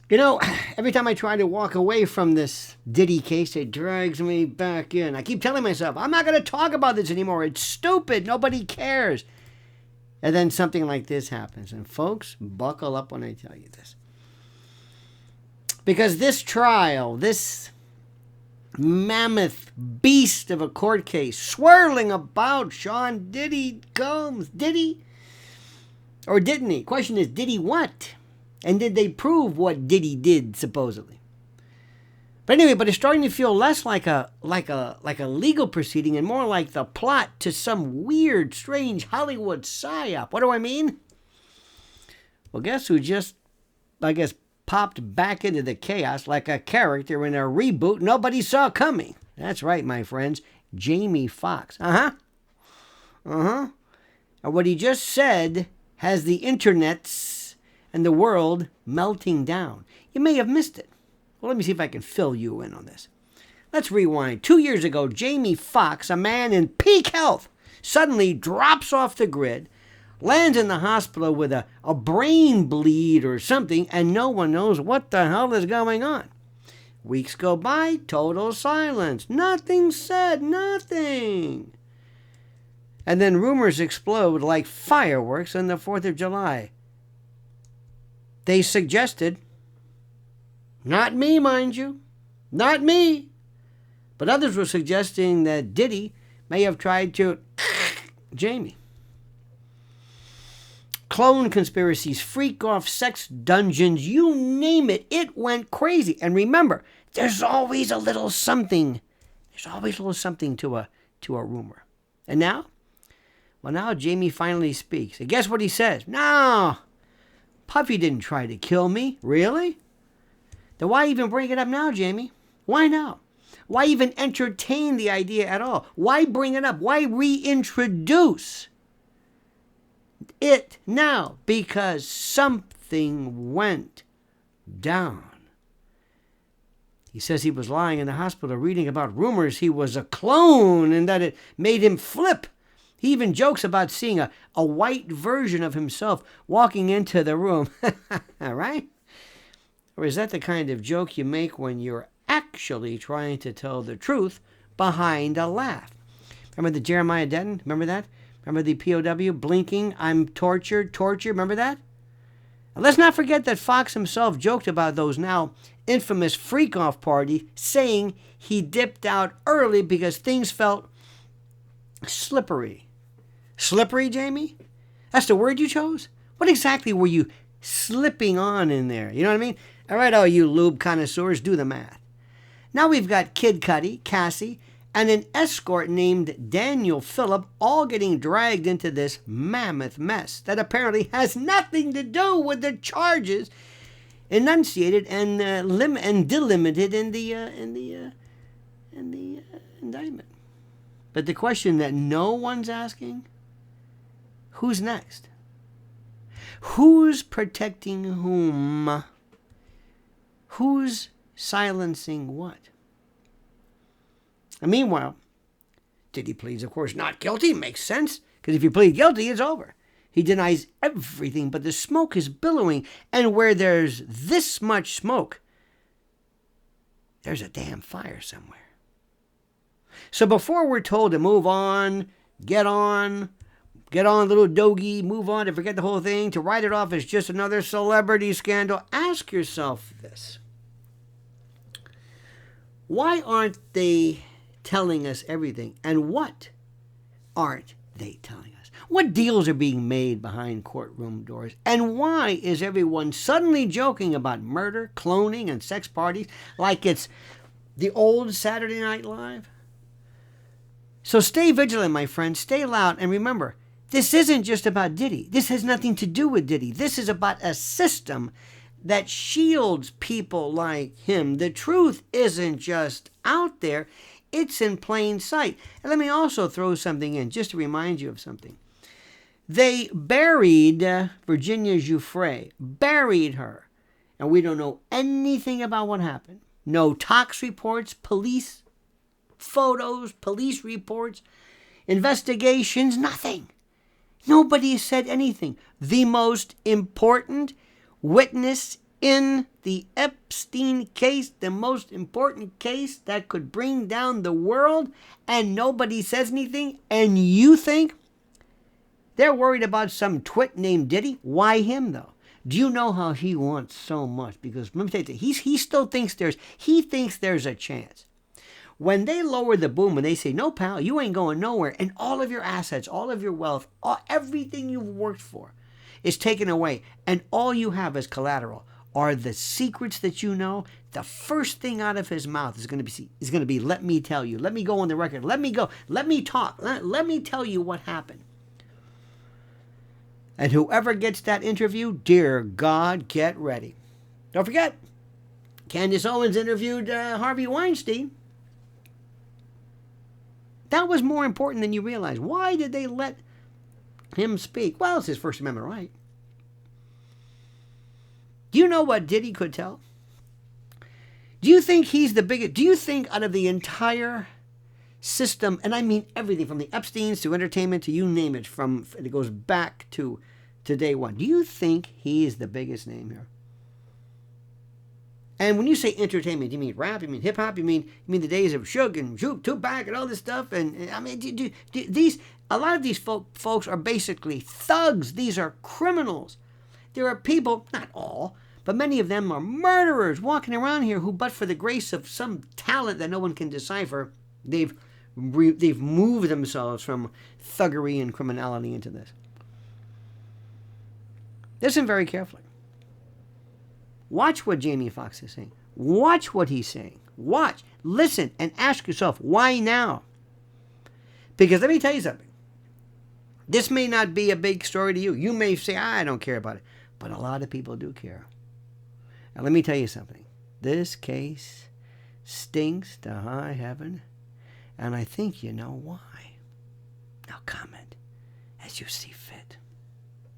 You know, every time I try to walk away from this Diddy case, it drags me back in. I keep telling myself, I'm not going to talk about this anymore. It's stupid. Nobody cares. And then something like this happens. And folks, buckle up when I tell you this. Because this trial, this mammoth beast of a court case swirling about Sean Diddy Combs. Did he? Or didn't he? Question is, did he what? And did they prove what Diddy did, supposedly? But anyway, but it's starting to feel less like a legal proceeding and more like the plot to some weird, strange Hollywood psy-op. What do I mean? Well, guess who just, I guess, popped back into the chaos like a character in a reboot nobody saw coming. That's right, my friends. Jamie Foxx. And what he just said has the internets and the world melting down. You may have missed it. Well, let me see if I can fill you in on this. Let's rewind. 2 years ago, Jamie Foxx, a man in peak health, suddenly drops off the grid, lands in the hospital with a brain bleed or something, and no one knows what the hell is going on. Weeks go by, total silence. Nothing said, nothing. And then rumors explode like fireworks on the 4th of July. They suggested, not me, mind you, not me, but others were suggesting that Diddy may have tried to Jamie. Clone conspiracies, freak-off sex dungeons, you name it, it went crazy. And remember, there's always a little something. There's always a little something to a rumor. And now? Well, now Jamie finally speaks. And guess what he says? No, Puffy didn't try to kill me. Really? Then why even bring it up now, Jamie? Why now? Why even entertain the idea at all? Why bring it up? Why reintroduce it now? Because something went down. He says he was lying in the hospital reading about rumors he was a clone and that it made him flip. He even jokes about seeing a white version of himself walking into the room. Right? Or is that the kind of joke you make when you're actually trying to tell the truth behind a laugh? Remember the Jeremiah Denton? Remember that? Remember the POW blinking, I'm tortured? Remember that? And let's not forget that Foxx himself joked about those now infamous freak-off parties, saying he dipped out early because things felt slippery. Slippery, Jamie? That's the word you chose? What exactly were you slipping on in there? You know what I mean? All right, all you lube connoisseurs, do the math. Now we've got Kid Cudi, Cassie, and an escort named Daniel Phillip all getting dragged into this mammoth mess that apparently has nothing to do with the charges enunciated and delimited in the indictment. But the question that no one's asking, who's next? Who's protecting whom? Who's silencing what? And meanwhile, Diddy pleads, of course, not guilty. Makes sense, because if you plead guilty, it's over. He denies everything, but the smoke is billowing. And where there's this much smoke, there's a damn fire somewhere. So before we're told to move on, get on, little doggy, move on, to forget the whole thing, to write it off as just another celebrity scandal, ask yourself this. Why aren't they telling us everything? And what aren't they telling us? What deals are being made behind courtroom doors? And why is everyone suddenly joking about murder, cloning, and sex parties like it's the old Saturday Night Live? So stay vigilant, my friends. Stay loud. And remember, this isn't just about Diddy. This has nothing to do with Diddy. This is about a system that shields people like him. The truth isn't just out there. It's in plain sight. And let me also throw something in, just to remind you of something. They buried Virginia Giuffre. Buried her. And we don't know anything about what happened. No tox reports, police photos, police reports, investigations, nothing. Nobody said anything. The most important witness in the Epstein case, the most important case that could bring down the world, and nobody says anything, and you think they're worried about some twit named Diddy? Why him, though? Do you know how he wants so much? Because let me tell you, he still thinks there's a chance. When they lower the boom and they say, no, pal, you ain't going nowhere, and all of your assets, all of your wealth, everything you've worked for is taken away, and all you have as collateral are the secrets that you know, the first thing out of his mouth is going to be, let me tell you, let me go on the record, let me go, let me talk, let me tell you what happened. And whoever gets that interview, dear God, get ready. Don't forget, Candace Owens interviewed Harvey Weinstein. That was more important than you realize. Why did they let him speak? Well, it's his First Amendment right. Do you know what Diddy could tell? Do you think he's the biggest? Do you think out of the entire system, and I mean everything from the Epsteins to entertainment to you name it, it goes back to day one. Do you think he is the biggest name here? And when you say entertainment, do you mean rap? You mean hip hop? You mean the days of Suge and Tupac and all this stuff? And I mean, a lot of these folks are basically thugs. These are criminals. There are people, not all, but many of them are murderers walking around here who, but for the grace of some talent that no one can decipher, they've moved themselves from thuggery and criminality into this. Listen very carefully. Watch what Jamie Foxx is saying. Watch what he's saying. Watch, listen, and ask yourself, why now? Because let me tell you something. This may not be a big story to you. You may say, I don't care about it. But a lot of people do care. Now let me tell you something. This case stinks to high heaven, and I think you know why. Now comment as you see fit.